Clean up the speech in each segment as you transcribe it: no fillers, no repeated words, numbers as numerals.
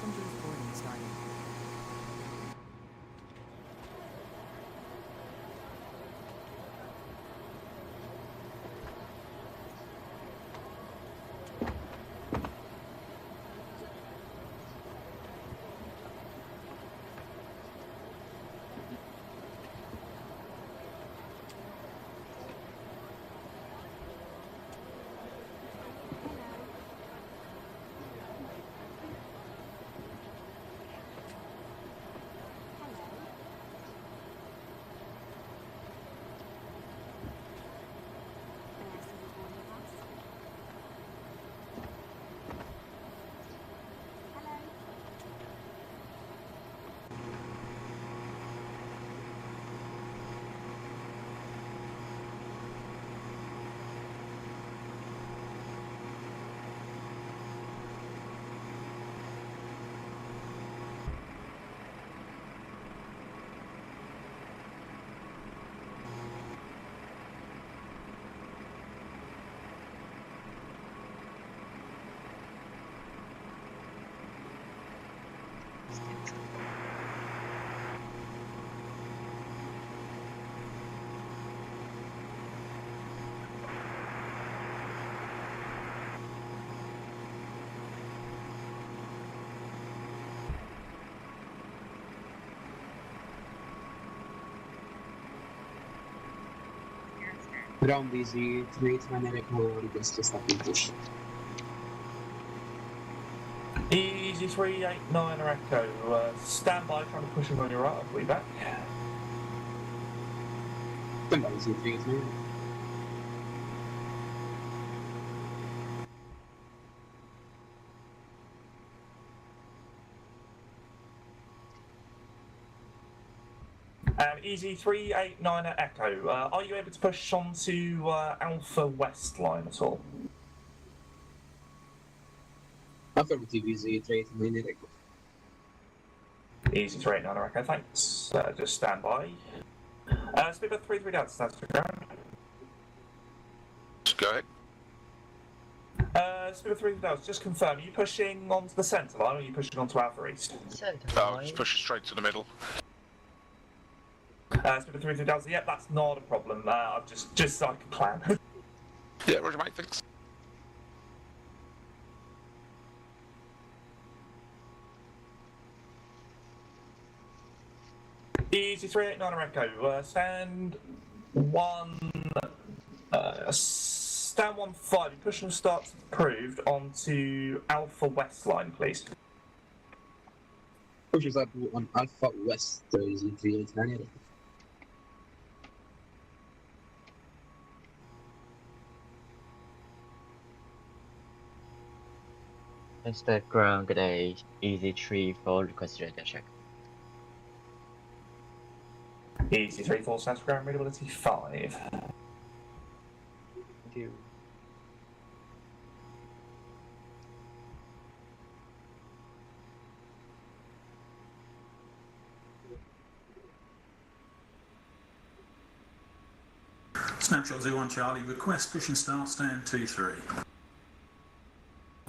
Passengers boarding starting. Ground EZY34 Echo request to stop in push. EZY34 Echo, stand by, trying to push him on your right, I'll be back. Stand by EZY34. EZY39 Echo, are you able to push onto Alpha West line at all? Affirmative EZY39 Echo. EZY39 Echo, thanks. Just stand by. Speed about 33 down, stands for ground. Go ahead. Speed about 33 down, just confirm, are you pushing onto the centre line or are you pushing onto Alpha East? Just push it straight to the middle. Speed about 33 down, yep, that's not a problem. I've just so I can plan. Yeah, roger mate, thanks. EZY389 Echo, stand 1-5, push and start approved onto Alpha West line, please. Pushes up on Alpha West EZY39 Echo. Mr. Ground, good day. EZY34 request radar check. EZY34 stands for ground readability 5. Thank you. Snapshot 01 Charlie, request push and start, stand 2-3.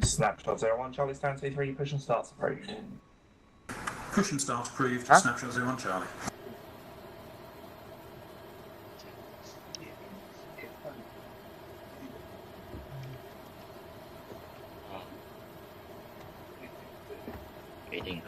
Snapshot 01 Charlie, stand 2-3, push and starts approved. Push and start approved, Huh? Snapshot 01 Charlie. Waiting.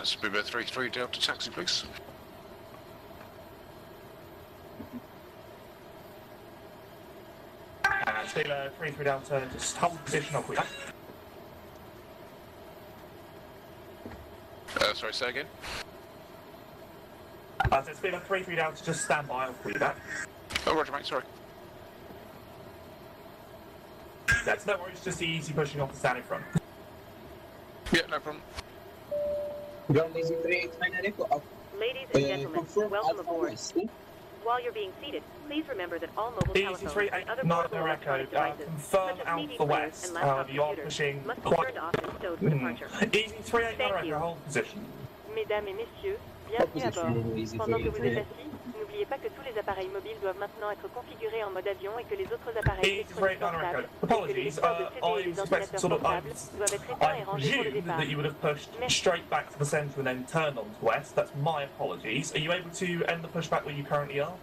Speedbird 33 Delta taxi, please. And Speedbird 33 Delta, just hold position, I'll call you back. Sorry, say again? So Speedbird 33 Delta, just stand by, I'll call you back. Oh, roger, mate, sorry. That's no worries, just easy pushing off the stand in front. Yeah, no problem. Ground EZY34 Echo up. Ladies and gentlemen, Confirm welcome Alpha aboard. West. While you're being seated, please remember that all mobile telephones and other EZY34 portable electronic Echo, devices, confirm such as CD Alpha players West, and laptop you are computers, pushing must be quite... turned off and stowed for departure. EZY38 Thank you. hold position. Mesdames et messieurs, bienvenue à bord. Position Pendant que vous êtes EZY38. assis, n'oubliez pas que tous les appareils mobiles doivent maintenant être configurés en mode avion et que les autres appareils électroniques portables, et que les Apologies, lecteurs de CD et les ordinateurs portables doivent être éteints et I rangés pour le presumed départ. that you would have pushed Merci. straight back to the centre and then turned on to west. That's my apologies. Are you able to end the pushback where you currently are?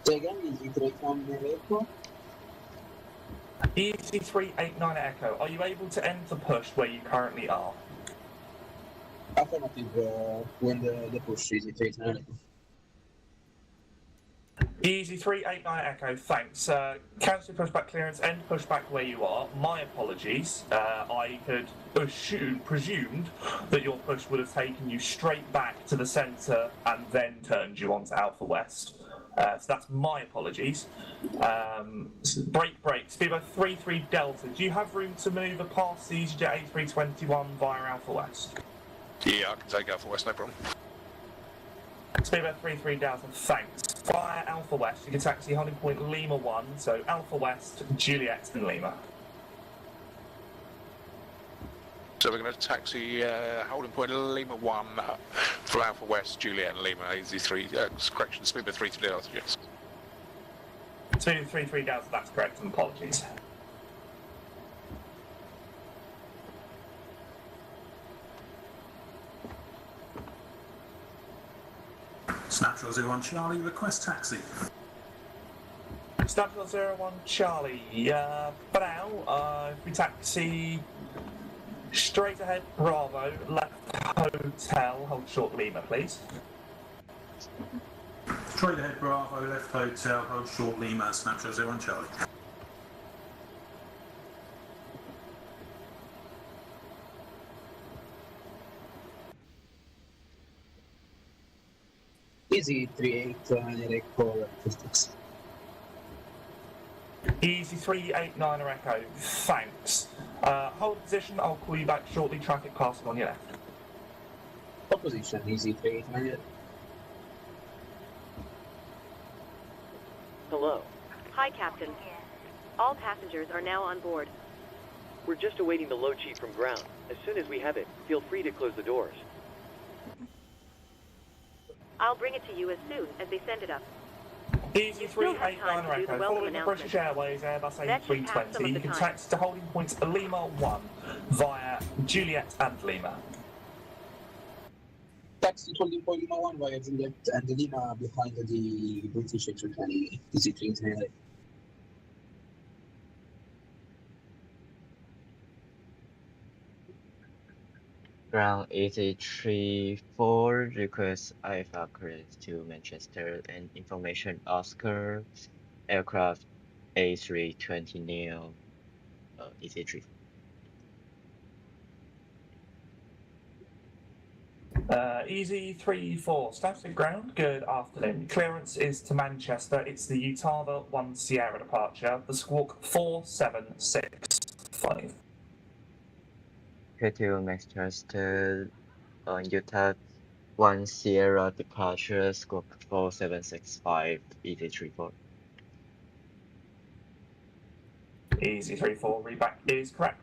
Say again, EZY39 Echo. EZY389 Echo, are you able to end the push where you currently are? Affirmative, when the push EZY39 Echo. EZY389 Echo, thanks. Cancel pushback clearance, end pushback where you are. My apologies. I had presumed that your push would have taken you straight back to the centre and then turned you onto Alpha West. So that's my apologies. Break, Speedbird 33 Delta. Do you have room to manoeuvre past the EasyJet A321 via Alpha West? Yeah, I can take Alpha West, no problem. Speedbird 33 Delta, thanks. Via Alpha West, you can taxi holding point Lima 1, so Alpha West, Juliet and Lima. So we're going to taxi holding point Lima 1 from Alpha West, Juliet and Lima, EZ3, correction, Speedbird 33 Delta, yes. Speedbird 33 Delta, that's correct, and apologies. Snapshot 01 Charlie, request taxi. Snapshot 01 Charlie, for now, if we taxi straight ahead Bravo, left hotel, hold short Lima please. Straight ahead Bravo, left hotel, hold short Lima, Snapshot 01 Charlie. EZY38 Echo acoustics. EZY389 Echo, thanks. Hold position, I'll call you back shortly, traffic passing on your left. Opposition EZY38. Hello. Hi, Captain. All passengers are now on board. We're just awaiting the load sheet from ground. As soon as we have it, feel free to close the doors. I'll bring it to you as soon as they send it up. EZY389 Echo, following the British Airways Airbus A320, you can taxi to holding points Lima 1 via Juliet and Lima. Taxi holding point Lima 1 via Juliet and Lima behind the British A320 EZY39. Ground EZY34 request Alpha clearance to Manchester and information Oscar aircraft A320 Neo EZY34. EZY34, static ground, good afternoon. Clearance is to Manchester, it's the Utah 1 Sierra departure, the squawk 4765. To Manchester on Utah 1 Sierra departure squawk 4765 EZY34. EZY34, readback is correct.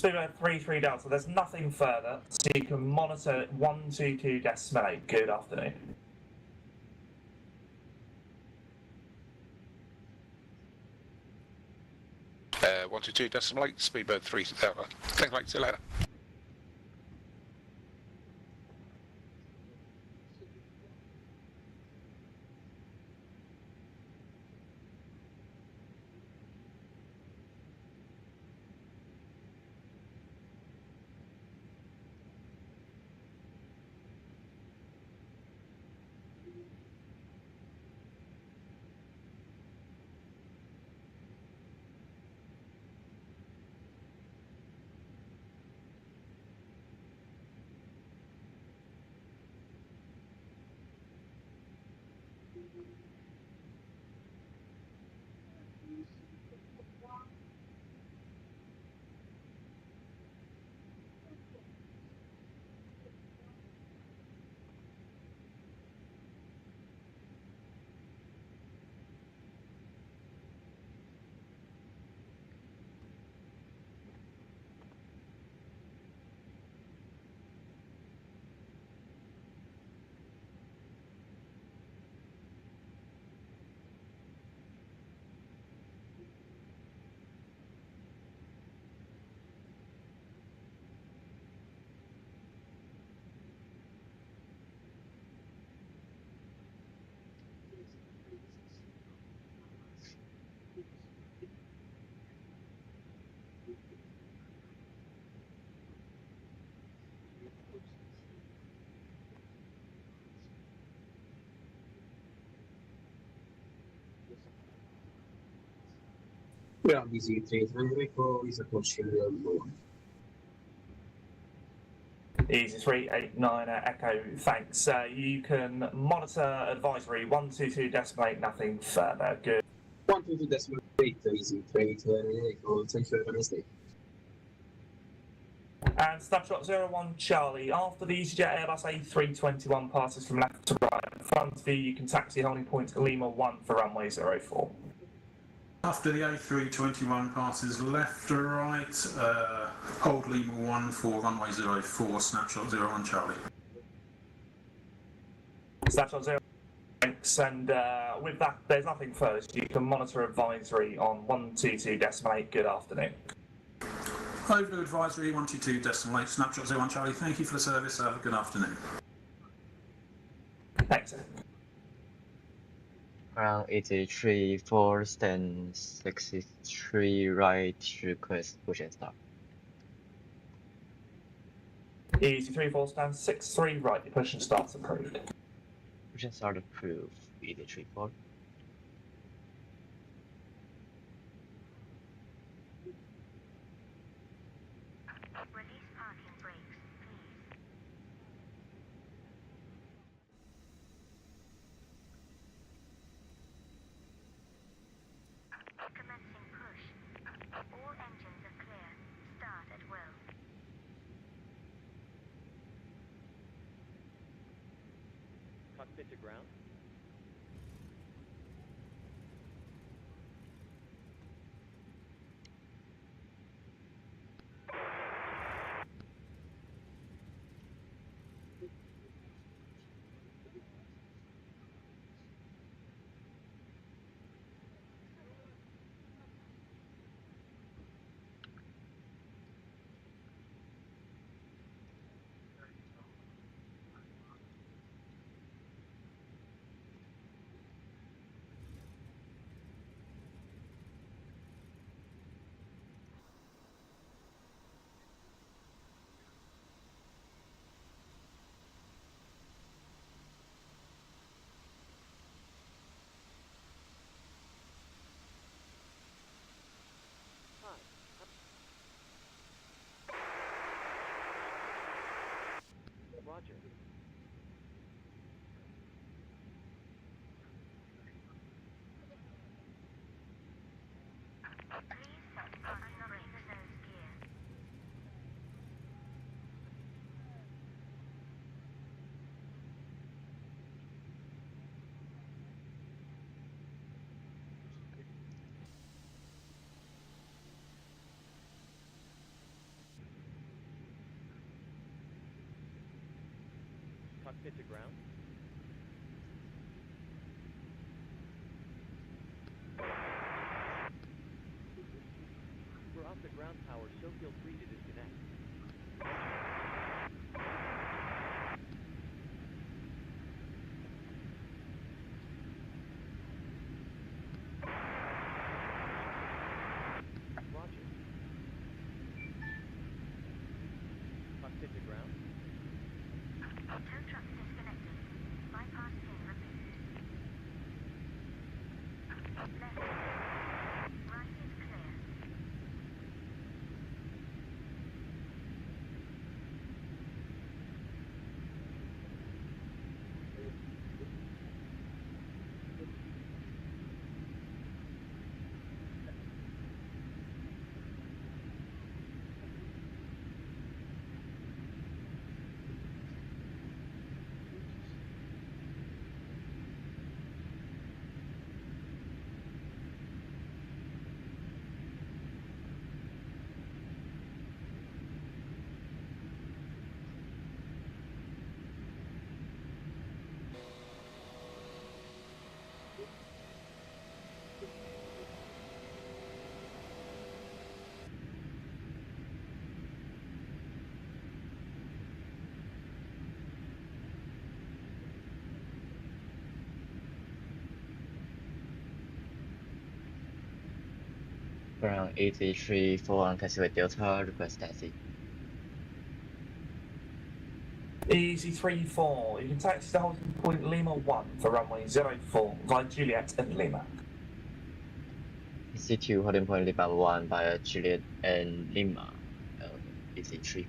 Speedbird 33 Delta, there's nothing further, so you can monitor 122.8. Good afternoon. Uh, 122.8, Speedbird 3 Delta. Thanks, mate. See you later. Ground EZY34 is approaching Lima 1. EZY34 Echo, thanks. You can monitor advisory 122.8, nothing further. Good. 122.8 EZY34, thank you, have a nice day. And snapshot 01 Charlie, after the EasyJet Airbus A321 passes from left to right in front of you can taxi holding point Lima 1 for runway 04. After the A321 passes left to right, hold Lima 1 for runway 04, snapshot 01 Charlie. Snapshot 0, thanks. And with that, there's nothing further. You can monitor advisory on 122.8. Good afternoon. Over to advisory 122.8, snapshot 01 Charlie. Thank you for the service. Have a good afternoon. Thanks. Ground EZY34, stand 63 right, request push and start. EZ34 stands 63 right, push and starts approved. Push and start approved, EZY34. Release parking brakes, please. Commencing push. All engines are clear. Start at will. Cockpit to ground. Cockpit to ground. We're off the ground power, so feel free to disconnect. Roger. Cockpit to ground. Tow truck disconnected. Bypass chain removed. Left. Right is clear. Ground EZY34 on taxiway Delta, request taxi. EZY34, you can taxi to holding point Lima 1 for runway 04 via Juliet and Lima. EC2 holding point Lima 1 via Juliet and Lima, EZY34.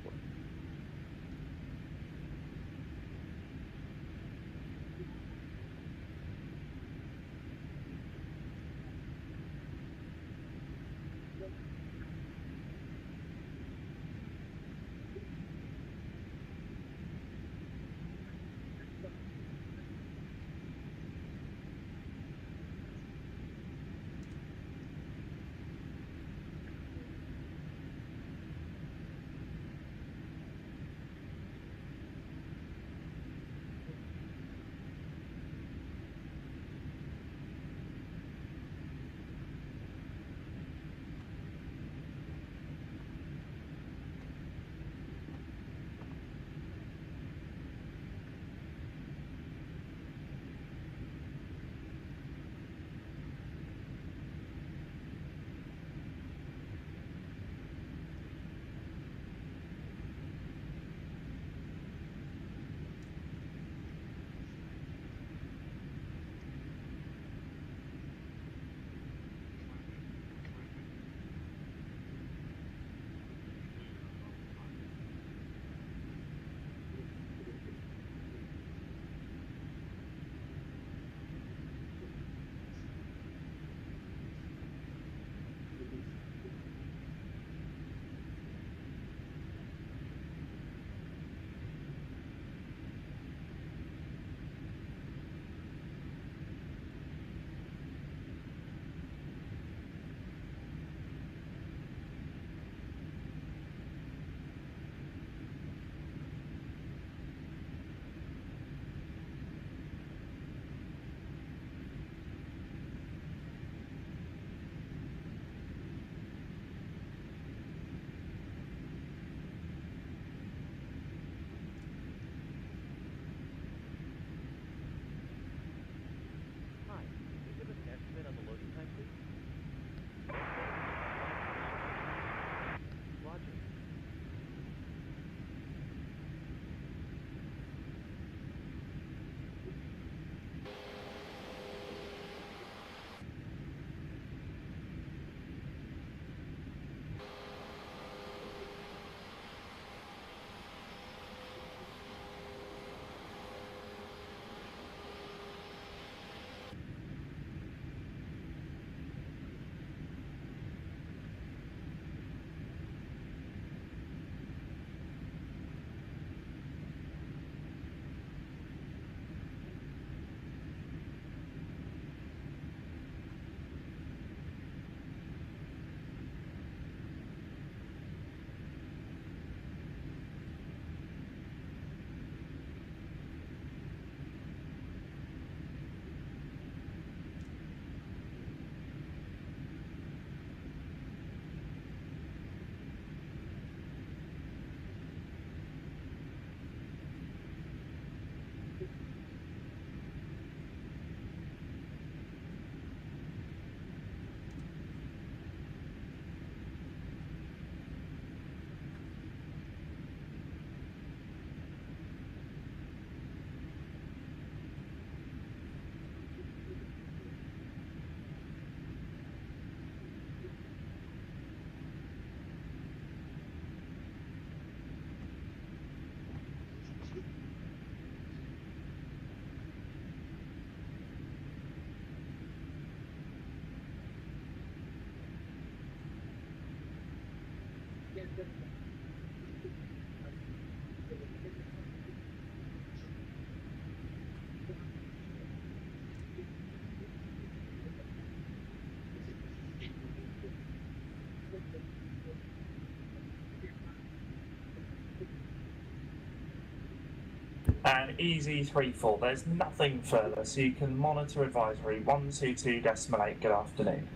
And EZY34, there's nothing further, so you can monitor advisory 122.8. Good afternoon.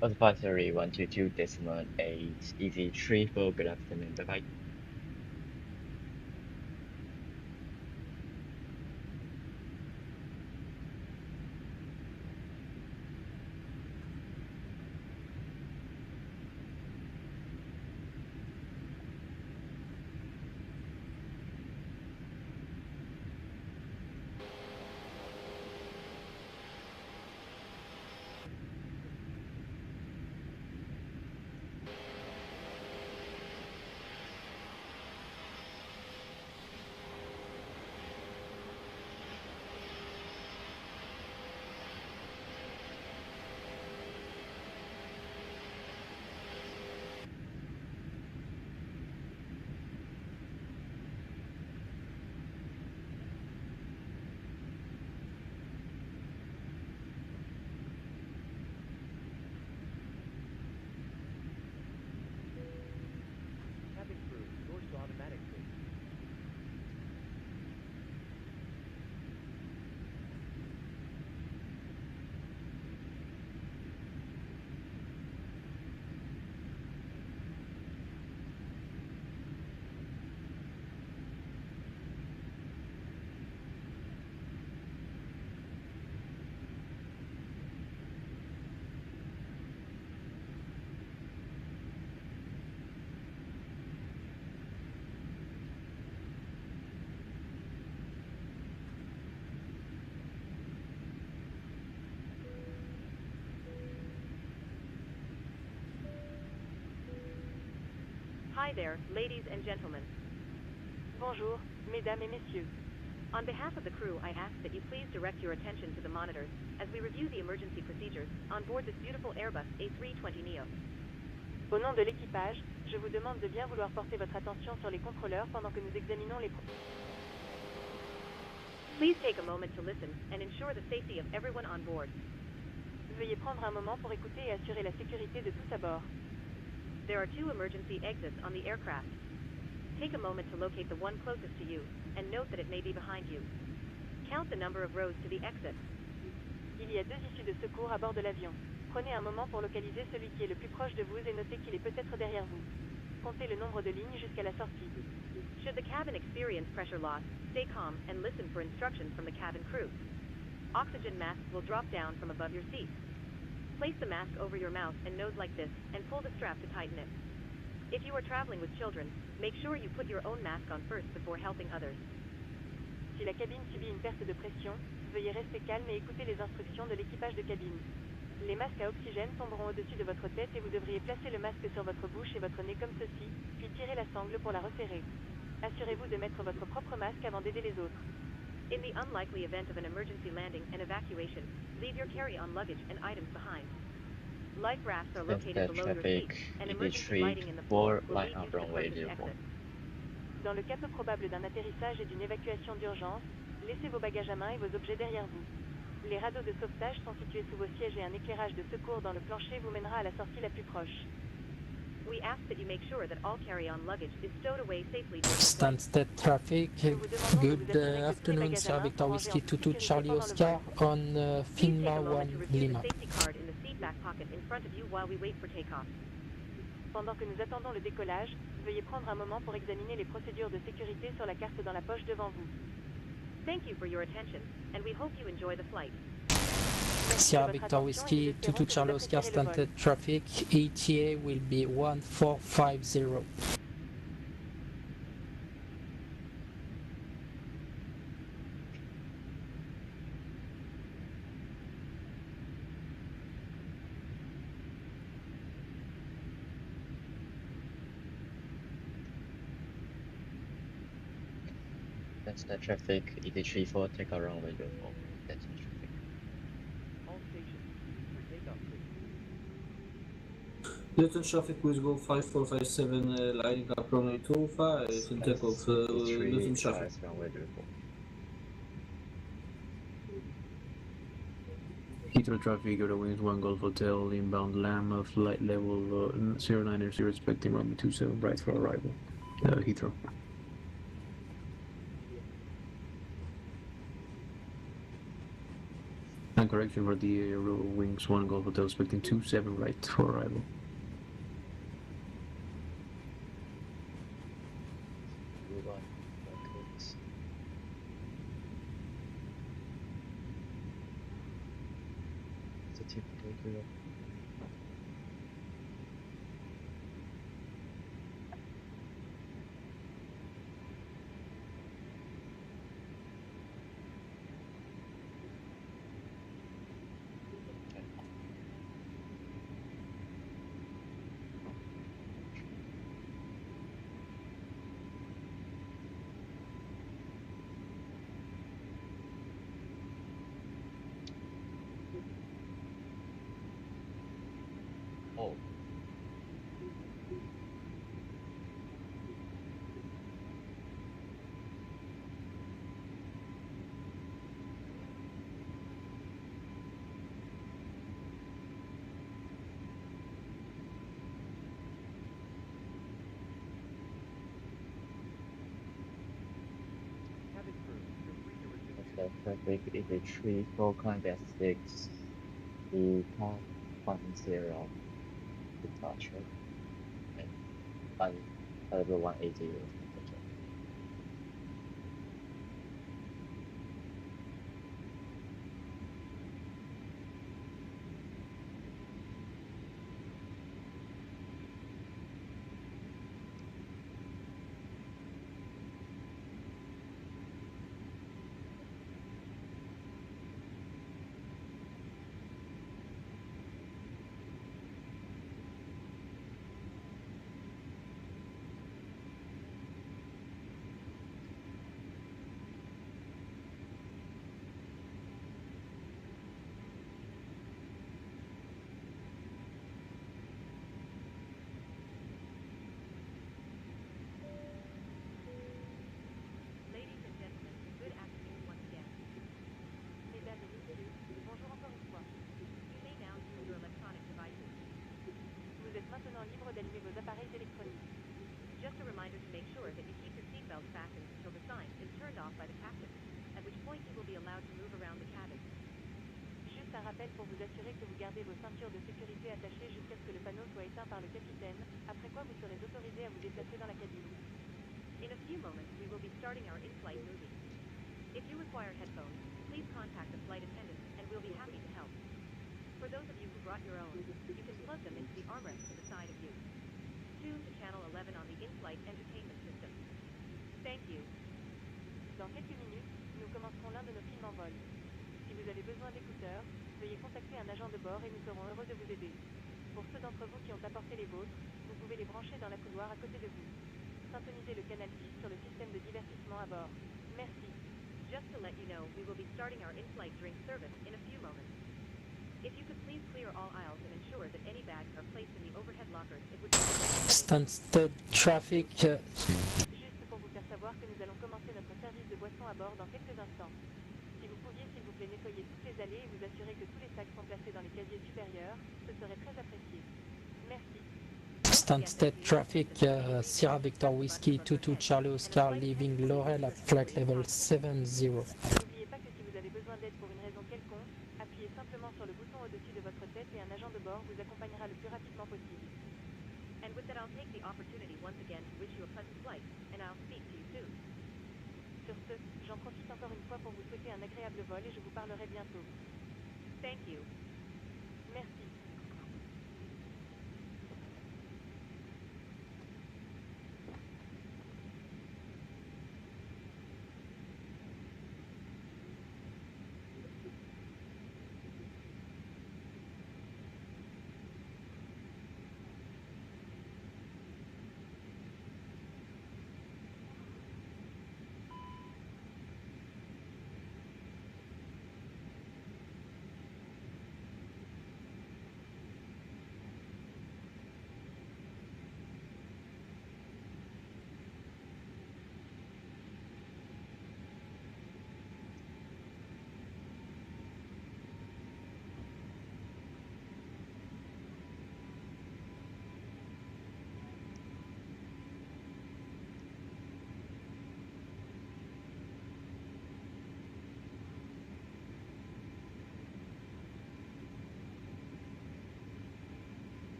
Advisory 122.8, EZY34, good afternoon, bye bye. Cabin crew, doors to automatic, please. Hi there, ladies and gentlemen. Bonjour, mesdames et messieurs. On behalf of the crew, I ask that you please direct your attention to the monitors as we review the emergency procedures on board this beautiful Airbus A320neo. Au nom de l'équipage, je vous demande de bien vouloir porter votre attention sur les contrôleurs pendant que nous examinons les... Please take a moment to listen and ensure the safety of everyone on board. Veuillez prendre un moment pour écouter et assurer la sécurité de tous à bord. There are 2 emergency exits on the aircraft. Take a moment to locate the one closest to you, and note that it may be behind you. Count the number of rows to the exit. Il y a 2 issues de secours à bord de l'avion. Prenez un moment pour localiser celui qui est le plus proche de vous et notez qu'il est peut-être derrière vous. Comptez le nombre de lignes jusqu'à la sortie. Should the cabin experience pressure loss, stay calm and listen for instructions from the cabin crew. Oxygen masks will drop down from above your seat. Place the mask over your mouth and nose like this, and pull the strap to tighten it. If you are traveling with children, make sure you put your own mask on first before helping others. Si la cabine subit une perte de pression, veuillez rester calme et écouter les instructions de l'équipage de cabine. Les masques à oxygène tomberont au-dessus de votre tête et vous devriez placer le masque sur votre bouche et votre nez comme ceci, puis tirer la sangle pour la resserrer. Assurez-vous de mettre votre propre masque avant d'aider les autres. In the unlikely event of an emergency landing and evacuation, leave your carry-on luggage and items behind. Life rafts are located below your seat, and emergency lighting in the floor will lead you to the closest exit. Dans le cas peu probable d'un atterrissage et d'une évacuation d'urgence, laissez vos bagages à main et vos objets derrière vous. Les radeaux de sauvetage sont situés sous vos sièges et un éclairage de secours dans le plancher vous mènera à la sortie la plus proche. We ask that you make sure that all carry-on luggage is stowed away safely during the flight. Stansted traffic, good afternoon, Sierra Victor Whiskey 22 Charlie Oscar on Please take Finma a moment 1 to review Lima. the safety card in the seat back pocket in front of you while we wait for takeoff. Pendant que nous attendons le décollage, veuillez prendre un moment pour examiner les procédures de sécurité sur la carte dans la poche devant vous. Thank you for your attention, and we hope you enjoy the flight. Sierra Victor Whiskey 22 Charlie Oscar Stansted traffic, ETA will be 1450. That's the traffic, EZY34, take a runway 04. That's the traffic. All stations, for takeoff, please. Luton traffic with Go 5457 lining up runway 205 and take off Luton traffic. Runway 24. Heathrow traffic, Euro Wings 1 Golf Hotel, inbound Lama, flight level 090, expecting runway 27 right for arrival. Heathrow. And correction for the Euro Wings 1 Golf Hotel, expecting 27 right for arrival. Oh. Traffic EZY34, climb at 6, the car 10 departure, and level 180. Ladies and gentlemen, good afternoon once again. Mesdames et messieurs, bonjour encore une fois. You may now use your electronic devices. Vous êtes maintenant libre d'allumer vos appareils électroniques. Just a reminder to make sure that you keep your seatbelt fastened until the sign is turned off by the captain, at which point you will be allowed to move around the cabin. Juste un rappel pour vous assurer que vous gardez vos ceintures de sécurité attachées jusqu'à ce que le panneau soit éteint par le capitaine, après quoi vous serez autorisé à vous déplacer dans la cabine. In a few moments, we will be starting our in-flight movie. If you require headphones, please contact the flight attendant, and we'll be happy to help. For those of you who brought your own, you can plug them into the armrest to the side of you. Tune to channel 11 on the in-flight entertainment system. Thank you. Dans quelques minutes, nous commencerons l'un de nos films en vol. Si vous avez besoin d'écouteurs, veuillez contacter un agent de bord et nous serons heureux de vous aider. Pour ceux d'entre vous qui ont apporté les vôtres, vous pouvez les brancher dans la couloir à côté de vous. Syntonisez le canal 6 sur le système de divertissement à bord. Merci. Just to let you know, we will be starting our in-flight drink service in a few moments. If you could please clear all aisles and ensure that any bags are placed in the overhead lockers, it would be Stansted traffic. Juste pour vous faire savoir que nous allons commencer notre service de boissons à bord dans quelques instants. Si vous pouviez, s'il vous plaît, nettoyer toutes les allées et vous assurer que tous les sacs sont placés dans les casiers supérieurs, ce serait très apprécié. Merci. Stansted traffic, Sierra Victor Whiskey 22 Charlie Oscar leaving Laurel at flight level 70. N'oubliez pas que si vous avez besoin d'aide pour une raison quelconque, appuyez simplement sur le bouton au-dessus de votre tête et un agent de bord vous accompagnera le plus rapidement possible. And with that, I'll take the opportunity once again to wish you a pleasant flight, and I'll speak to you soon. Sur ce, j'en profite encore une fois pour vous souhaiter un agréable vol et je vous parlerai bientôt. Thank you. Merci.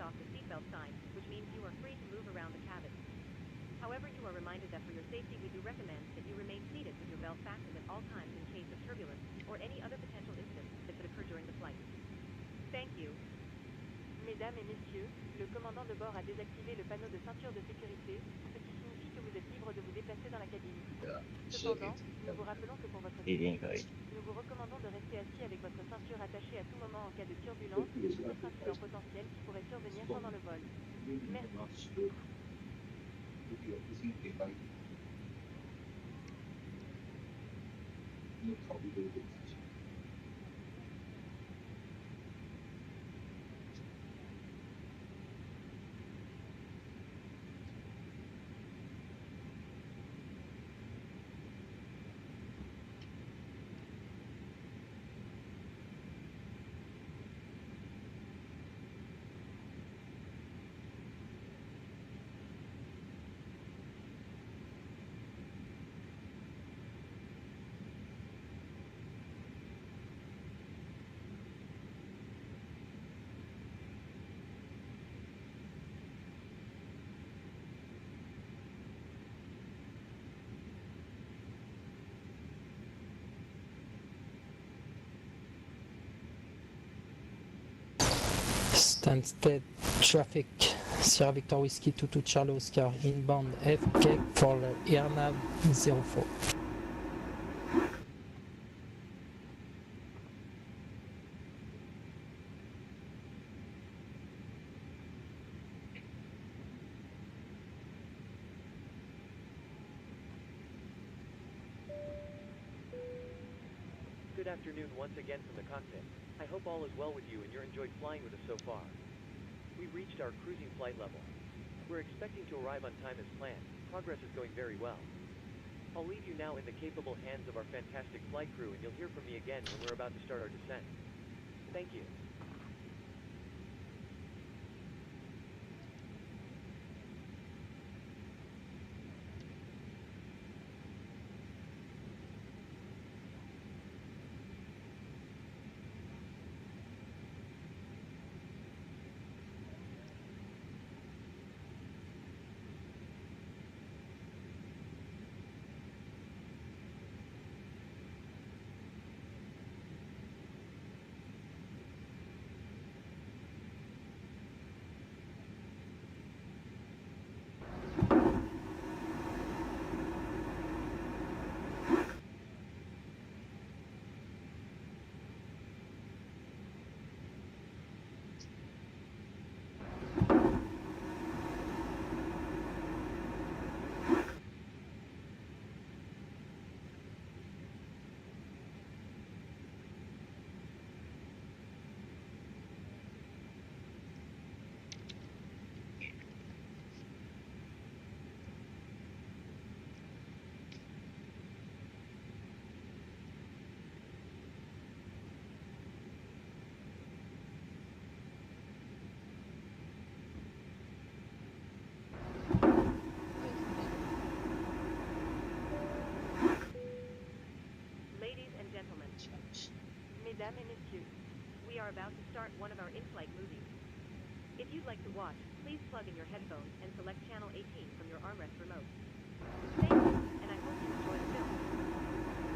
off the seatbelt sign, which means you are free to move around the cabin. However, you are reminded that for your safety we do recommend that you remain seated with your belt fastened at all times in case of turbulence or any other potential incident that could occur during the flight. Thank you. Mesdames et messieurs, le commandant de bord a désactivé le panneau de ceinture de sécurité, ce qui signifie que vous êtes libre de vous déplacer dans la cabine. Cependant, nous vous rappelons que pour votre sécurité, nous vous recommandons de rester assis avec votre ceinture attachée à tout moment en cas de turbulence ou autre incident potentiel qui pourrait survenir pendant le vol. Merci. Stansted traffic, Sierra Victor Whiskey 22 Charlie Oscar, inbound FK for AirNav 04. Good afternoon once again from the cockpit. I hope all is well with you and you're enjoyed flying with us so far. We've reached our cruising flight level. We're expecting to arrive on time as planned. Progress is going very well. I'll leave you now in the capable hands of our fantastic flight crew and you'll hear from me again when we're about to start our descent. Thank you. Mesdames et messieurs, we are about to start one of our in-flight movies. If you'd like to watch, please plug in your headphones and select channel 18 from your armrest remote. Thank you, and I hope you enjoy the film.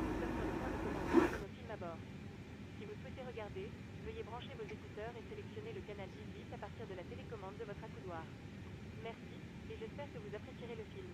Nous sommes sur le point de commencer notre film à bord. Si vous souhaitez regarder, veuillez brancher vos écouteurs et sélectionner le canal 18 à partir de la télécommande de votre accoudoir. Merci, et j'espère que vous apprécierez le film.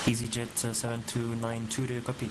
EasyJet 7292 to copy.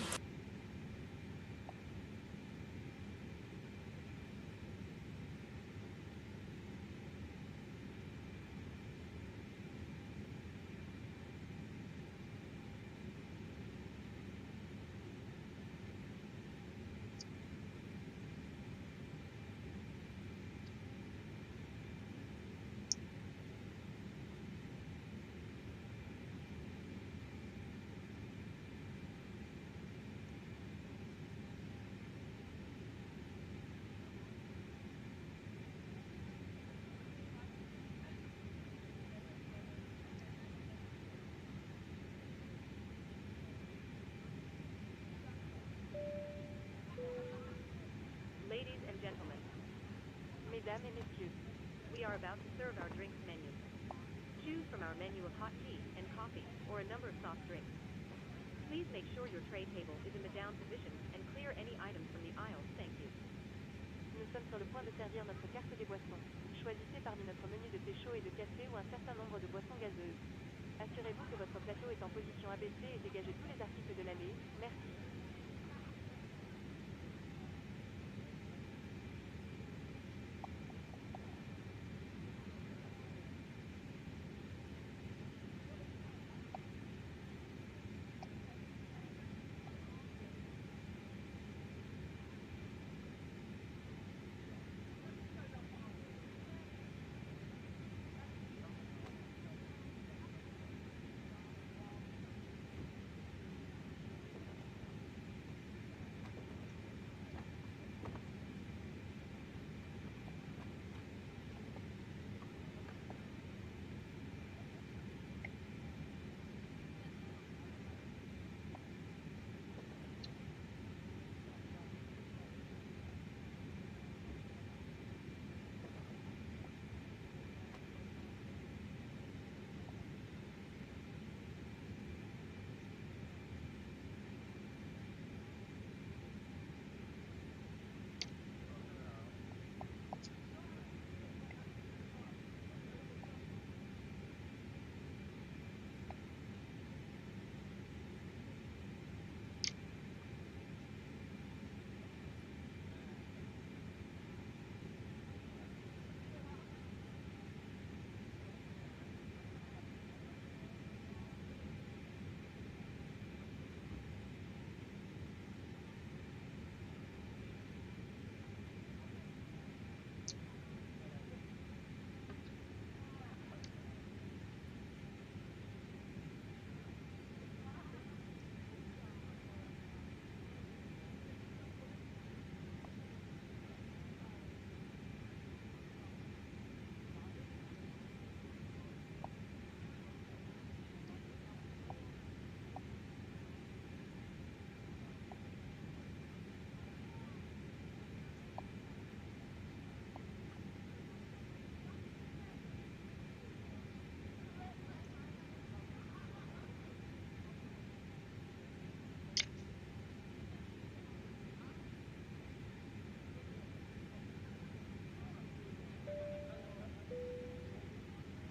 Ladies and gentlemen, mesdames et messieurs, we are about to serve our drinks menu. Choose from our menu of hot tea and coffee or a number of soft drinks. Please make sure your tray table is in the down position and clear any items from the aisles. Thank you. Nous sommes sur le point de servir notre carte des boissons. Choisissez parmi notre menu de thé chaud et de café ou un certain nombre de boissons gazeuses. Assurez-vous que votre plateau est en position abaissée et dégagez tous les articles de l'allée. Merci.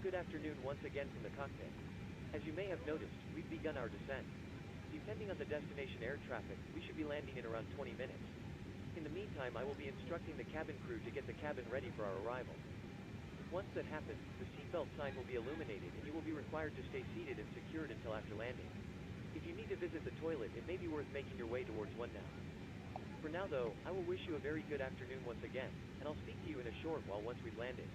Good afternoon once again from the cockpit. As you may have noticed, we've begun our descent. Depending on the destination air traffic, we should be landing in around 20 minutes. In the meantime, I will be instructing the cabin crew to get the cabin ready for our arrival. Once that happens, the seatbelt sign will be illuminated and you will be required to stay seated and secured until after landing. If you need to visit the toilet, it may be worth making your way towards one now. For now though, I will wish you a very good afternoon once again, and I'll speak to you in a short while once we've landed.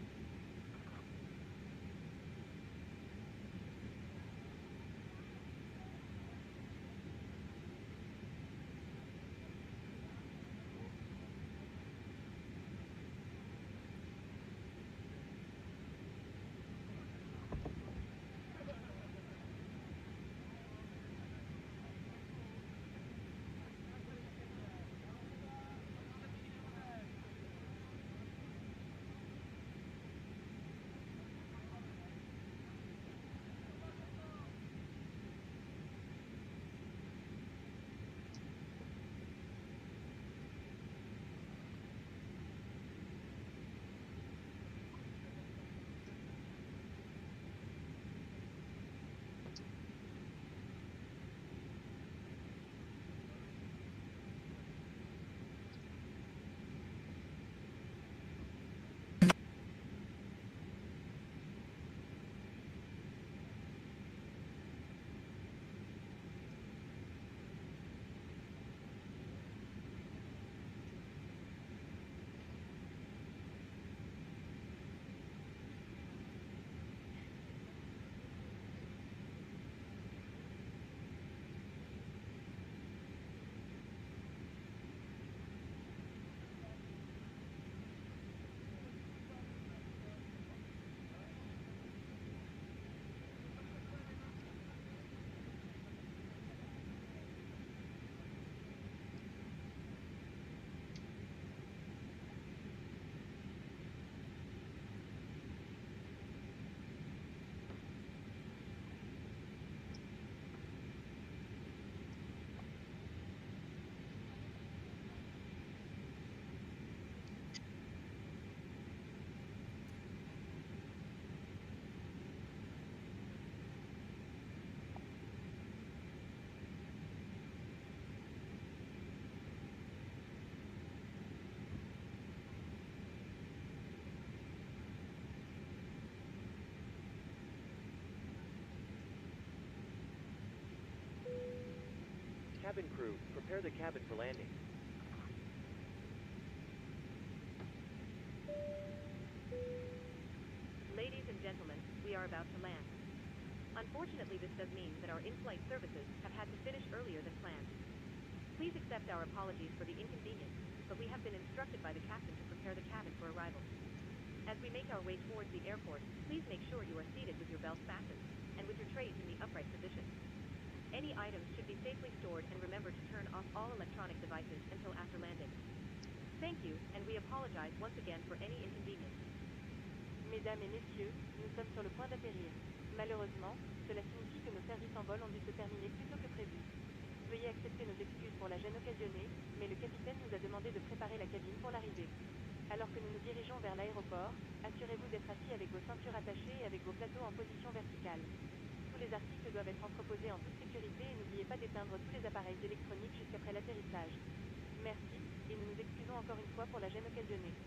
Cabin crew, prepare the cabin for landing. Ladies and gentlemen, we are about to land. Unfortunately, this does mean that our in-flight services have had to finish earlier than planned. Please accept our apologies for the inconvenience, but we have been instructed by the captain to prepare the cabin for arrival. As we make our way towards the airport, please make sure you are seated with your belts fastened and with your trays in the upright position. Any items should be safely stored, and remember to turn off all electronic devices until after landing. Thank you, and we apologize once again for any inconvenience. Mesdames et messieurs, nous sommes sur le point d'atterrir. Malheureusement, cela signifie que nos services en vol ont dû se terminer plus tôt que prévu. Veuillez accepter nos excuses pour la gêne occasionnée, mais le capitaine nous a demandé de préparer la cabine pour l'arrivée. Alors que nous nous dirigeons vers l'aéroport, assurez-vous d'être assis avec vos ceintures attachées et avec vos plateaux en position verticale. Tous les articles doivent être entreposés en toute sécurité et n'oubliez pas d'éteindre tous les appareils électroniques jusqu'après l'atterrissage. Merci, et nous nous excusons encore une fois pour la gêne occasionnée.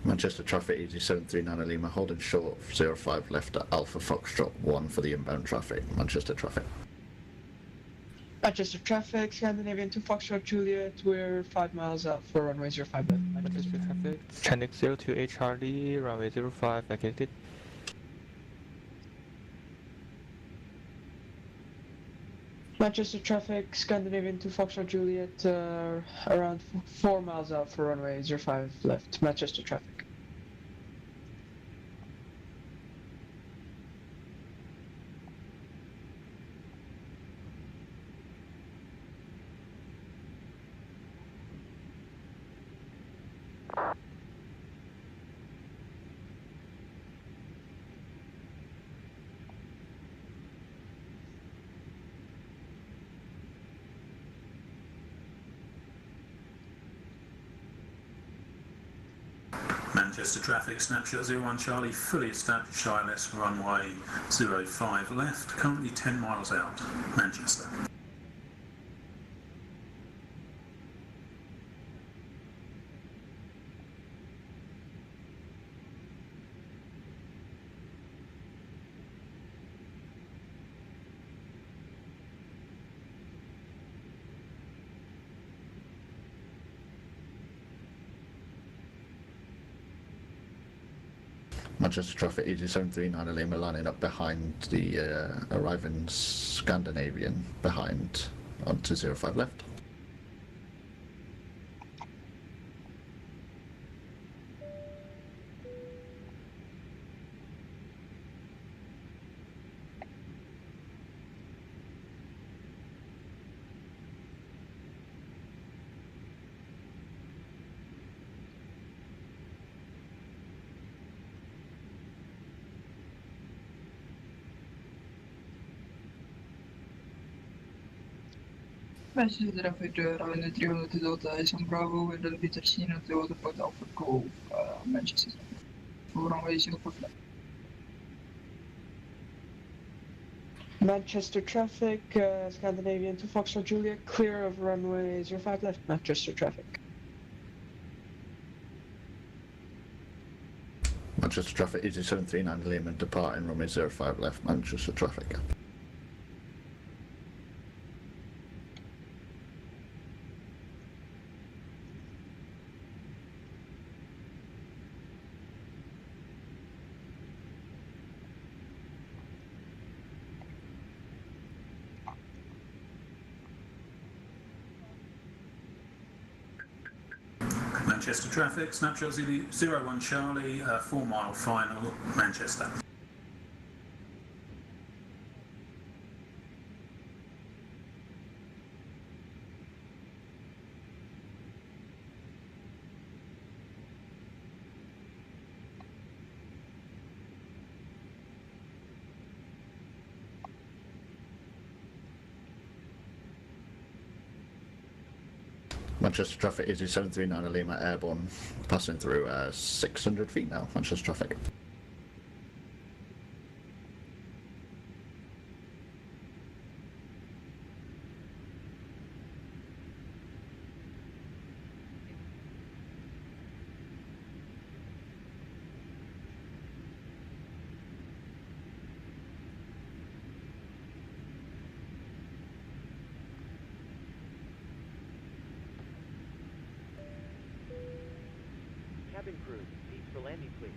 Manchester traffic EZY34 Lima, holding short 05 left at Alpha Foxtrot 1 for the inbound traffic. Manchester traffic. Manchester traffic, Scandinavian 2 Foxtrot Juliet, we're 5 miles out for runway 05 left. Manchester traffic, Chinese 028 Charlie, runway 05 vacated. Manchester traffic, Scandinavian 2 Foxtrot Juliet, around 4 miles out for runway 05 left. Manchester traffic. Manchester traffic, snapshot 01 Charlie, fully established ILS runway 05 left, currently 10 miles out, Manchester. Manchester traffic EZY34 Lima, lining up behind the arriving Scandinavian, behind onto 05 left. Manchester traffic, runway 300 Delta Island Bravo, wind at Peter Seen at Delta Port Alpha Golf, Manchester traffic. Runway 05 left. Manchester traffic, Scandinavian 2 Foxtrot Juliet, clear of runway 05 left, Manchester traffic. Manchester traffic EZY34 Lima, departing runway 05 left, Manchester traffic. Manchester traffic, snapshot 01 Charlie, 4 mile final, Manchester. Manchester traffic EZY34 Lima airborne, passing through 600 feet now, Manchester traffic. Cabin crew, seats for landing, please.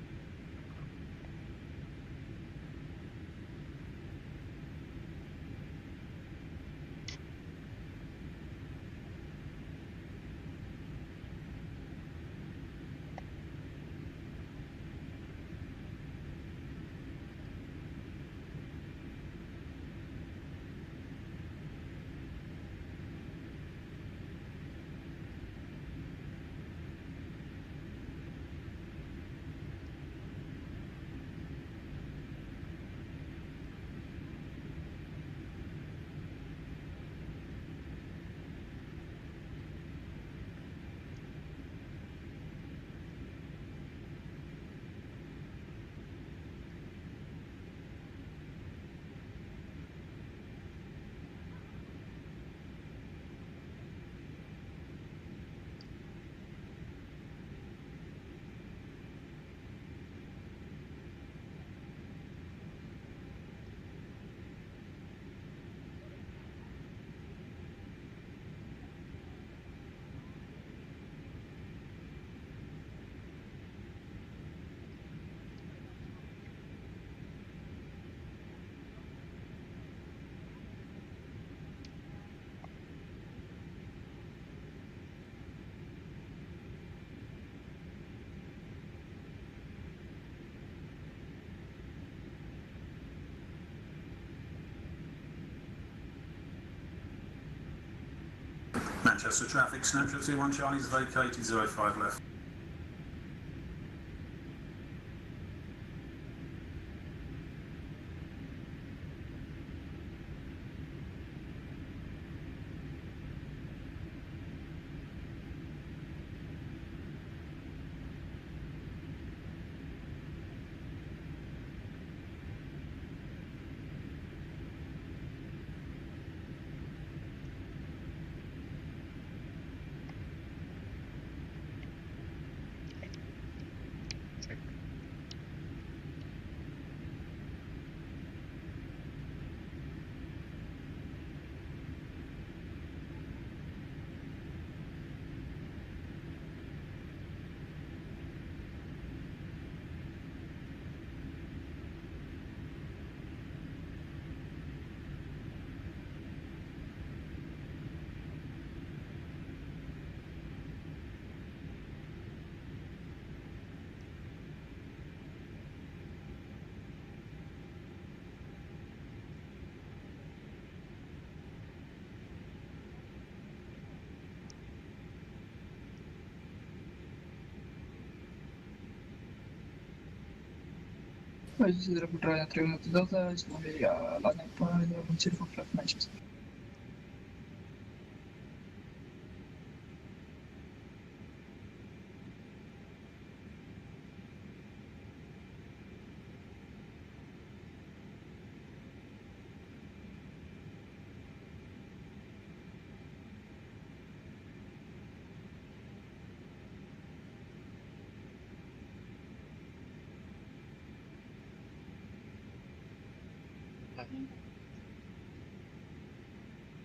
Manchester traffic, snapshot 21 Charlie's vacated, 05 left. Desidero entrare a 3 minuti dopo, siamo lì alla Nepal, non si fa flat Manchester.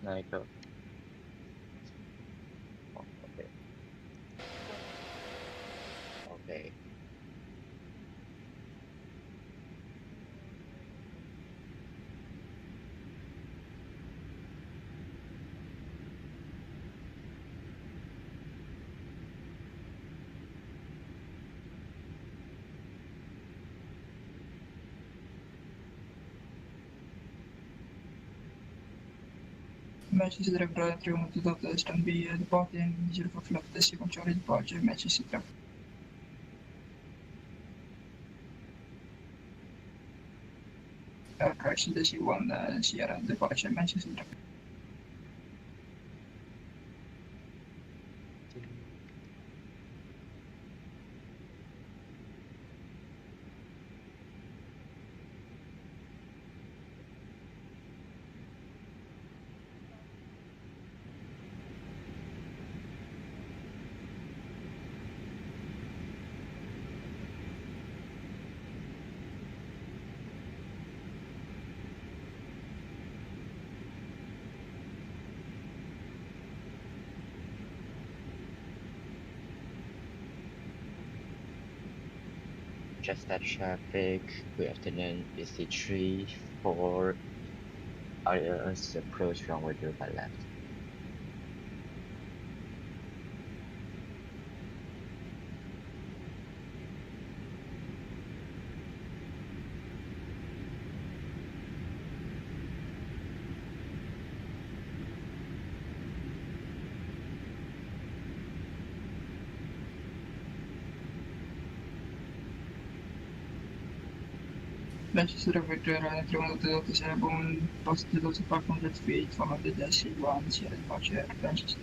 Nico. Oh, okay. Okay. Manchester entrare a 3 minuti dopo, stand by departing, zero for flat, second Charlie departure, Manchester. Crash the C1 Sierra departure, Manchester. Jetstar traffic, good afternoon, EZY34, Alias approach runway 05 left. Manchester Airport runway 3027, positive 500 feet from the dash 1, departure Manchester.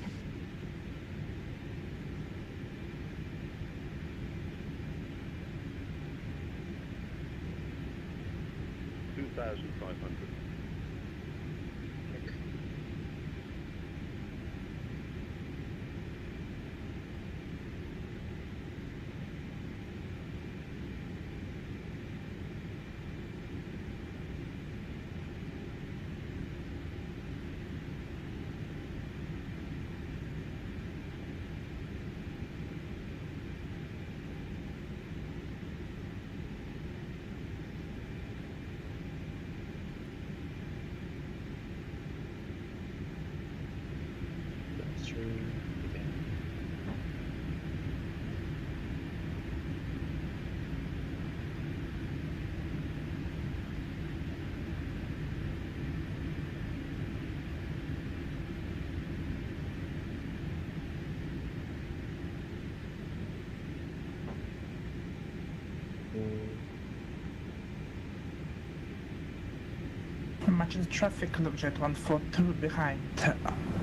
Manchester traffic, look jet 142 behind.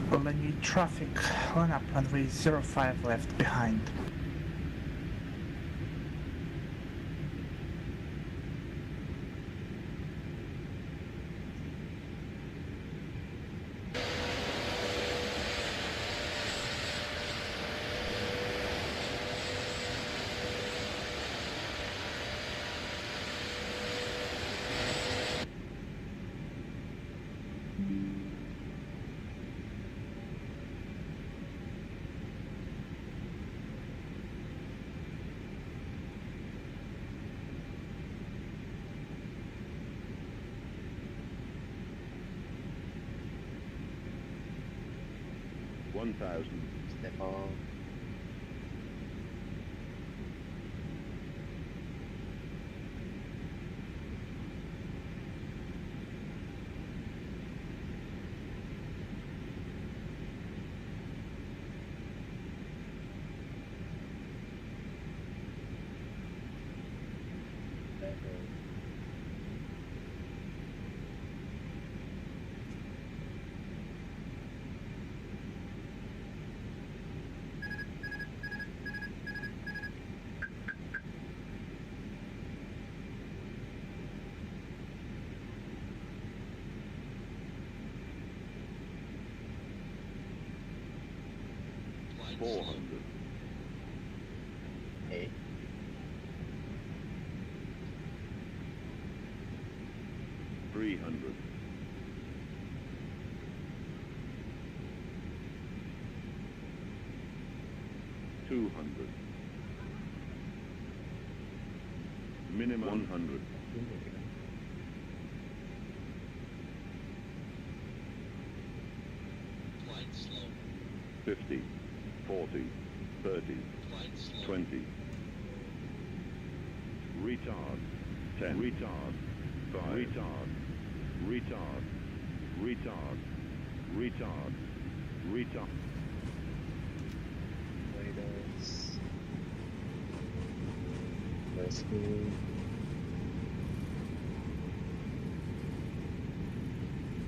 Runway traffic, line up runway 05 left behind. Step off. Hey. Minimum 100. 50, 40, 30, 20. Retard. 10. Retard. 5. Retard. Retard. Retard. Retard. Retard. Radars. Rescue.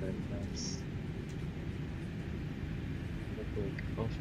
Landmaps. Network off.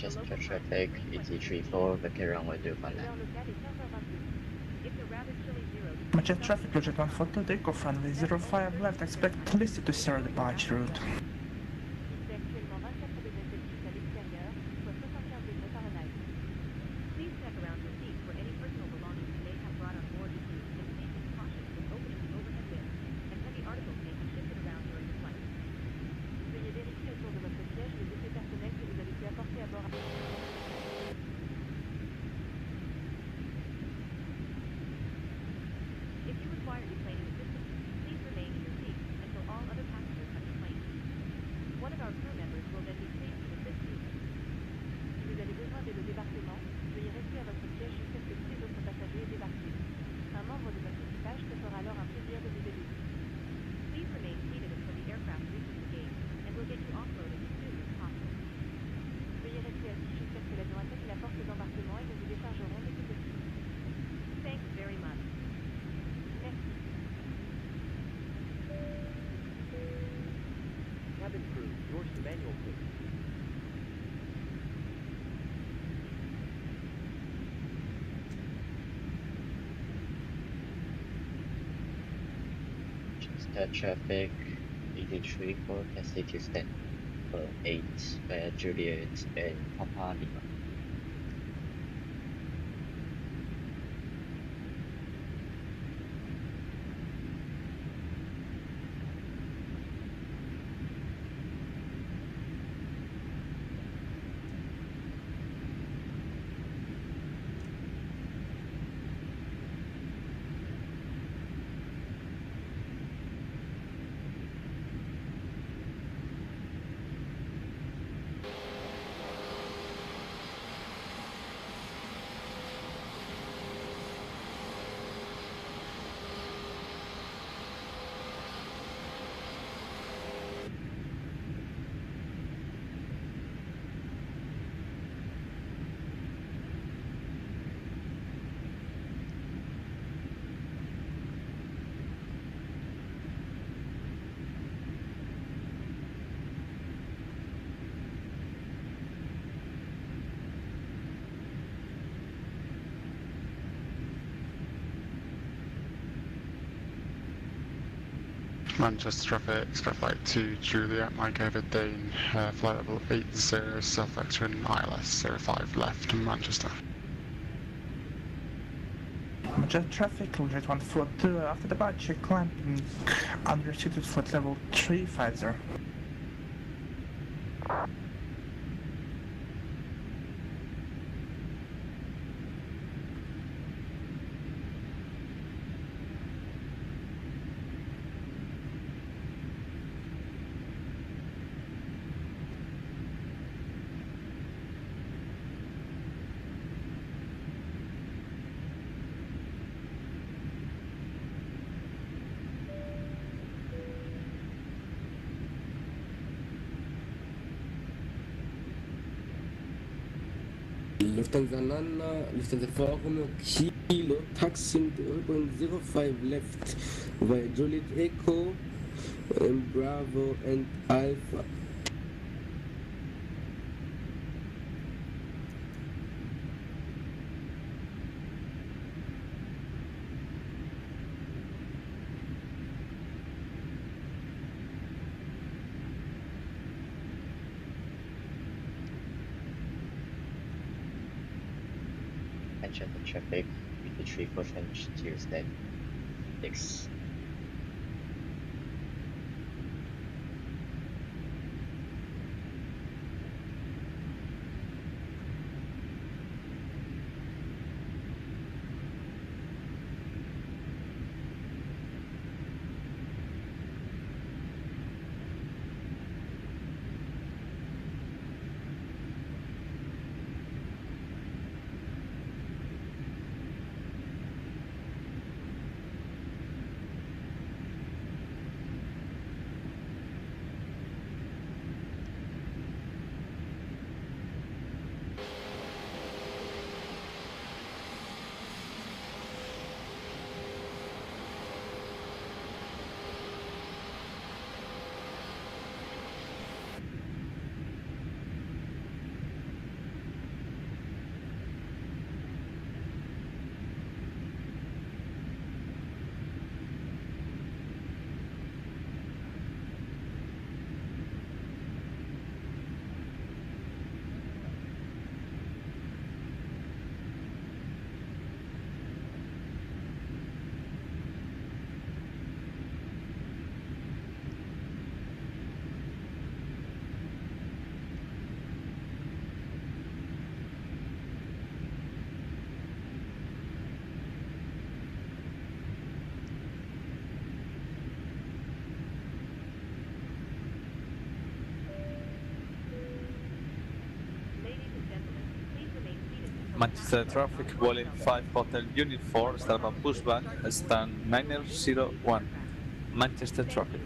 Manchester traffic, EZY34, vacate runway 05 left. Manchester traffic, Logit 142, takeoff runway 05 left, expect listed to 0 departure route. Please check around your seat for any personal belongings you may have brought on board with you, and please be cautious when opening the overhead bin, as heavy articles may have shifted around during the flight. Veuillez vérifier autour de votre siège les effets personnels que vous avez pu apporter à bord. If you require deplaning assistance, please remain in your seat until all other passengers have deplaned. One of our crew members will then be pleased to assist you. Si vous avez besoin d'aide au débarquement, veuillez rester à votre siège jusqu'à ce que tous les autres passagers aient débarqué. Un membre de votre équipage se fera alors un plaisir de vous aider. Please remain seated until the aircraft reaches the gate, and we'll get you offloaded as soon as possible. Veuillez rester assis jusqu'à ce que l'avion atteigne la porte d'embarquement et nous vous déchargerons dès que possible. Thanks very much. Merci. Cabin crew, yours the manual, please. Manchester traffic, EZY34, taxi to stand for 8 via Juliet and Papa Lima. Manchester traffic, expect flight to Juliet, Mike over Dane, flight level 80, South Vector and ILS 05 left, Manchester. Manchester traffic, Logit 142, after departure climbing unrestricted flight level 350. Lufthansa Nana, Lufthansa 4 Kilo, taxing to 0.05 left via Juliet Echo, and Bravo and Alpha. Manchester traffic, EZY34 French Tuesday, 6. Manchester traffic, Boeing 5 Hotel Unit 4, start up pushback, stand 901. Manchester traffic.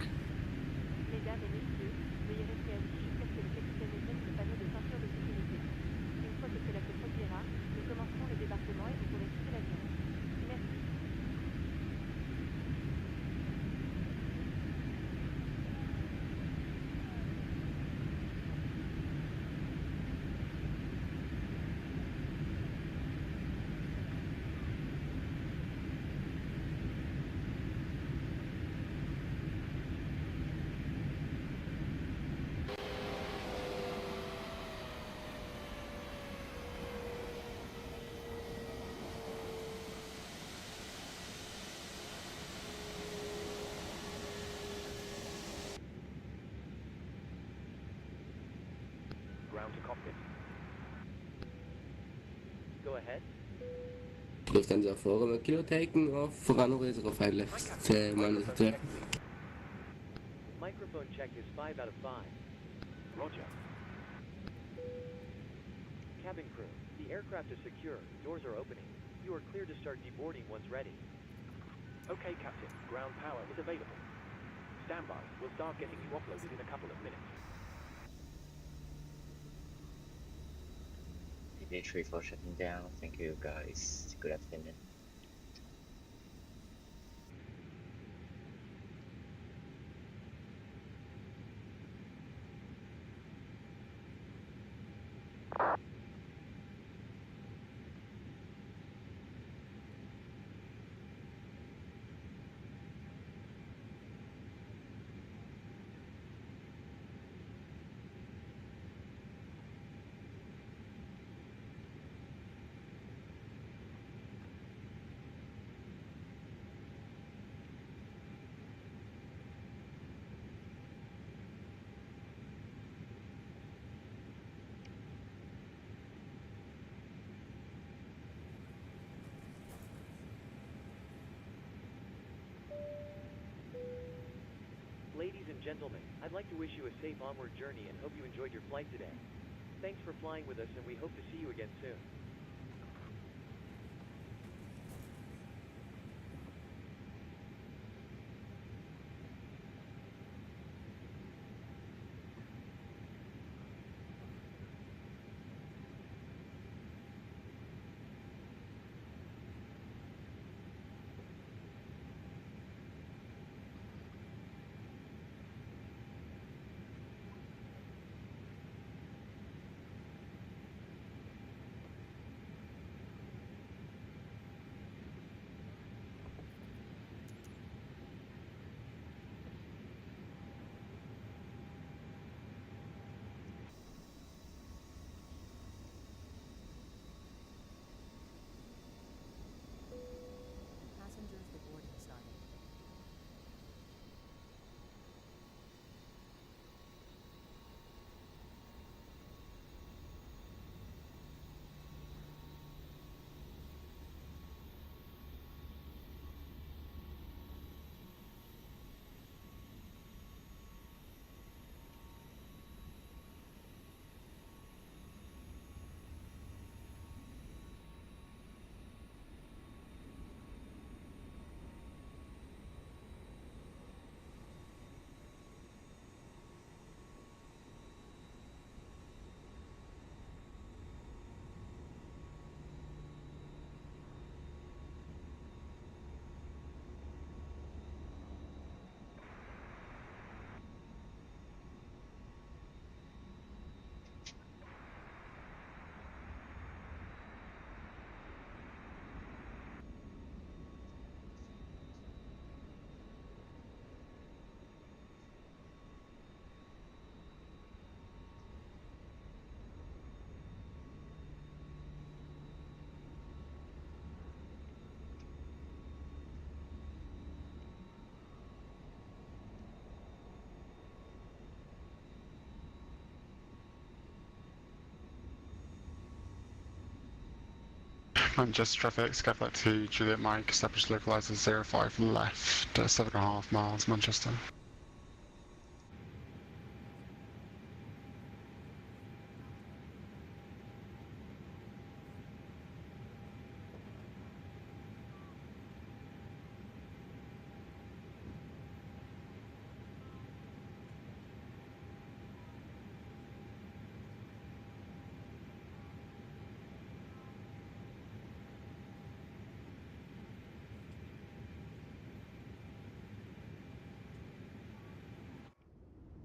Mesdames et messieurs, veuillez rester assis jusqu'à ce que le capitaine éteigne le panneau de ceinture de sécurité. Une fois que cela se produira, nous commencerons le débarquement et vous pourrez quitter l'avion. Merci. Ground to cockpit. Go ahead. Lufthansa 4 kilo taking off, runway 05 left, minus 12. Microphone check is 5 out of 5. Roger. Cabin crew, the aircraft is secure. Doors are opening. You are clear to start deboarding once ready. Okay, Captain. Ground power is available. Stand by. We'll start getting you offloaded in a couple of minutes. EZY34 for shutting down. Thank you guys. Good afternoon. Ladies and gentlemen, I'd like to wish you a safe onward journey and hope you enjoyed your flight today. Thanks for flying with us and we hope to see you again soon. Passengers, the boarding started. Manchester traffic, Scaffold 2, Juliet Mike, established localizer 05 left, 7.5 miles, Manchester.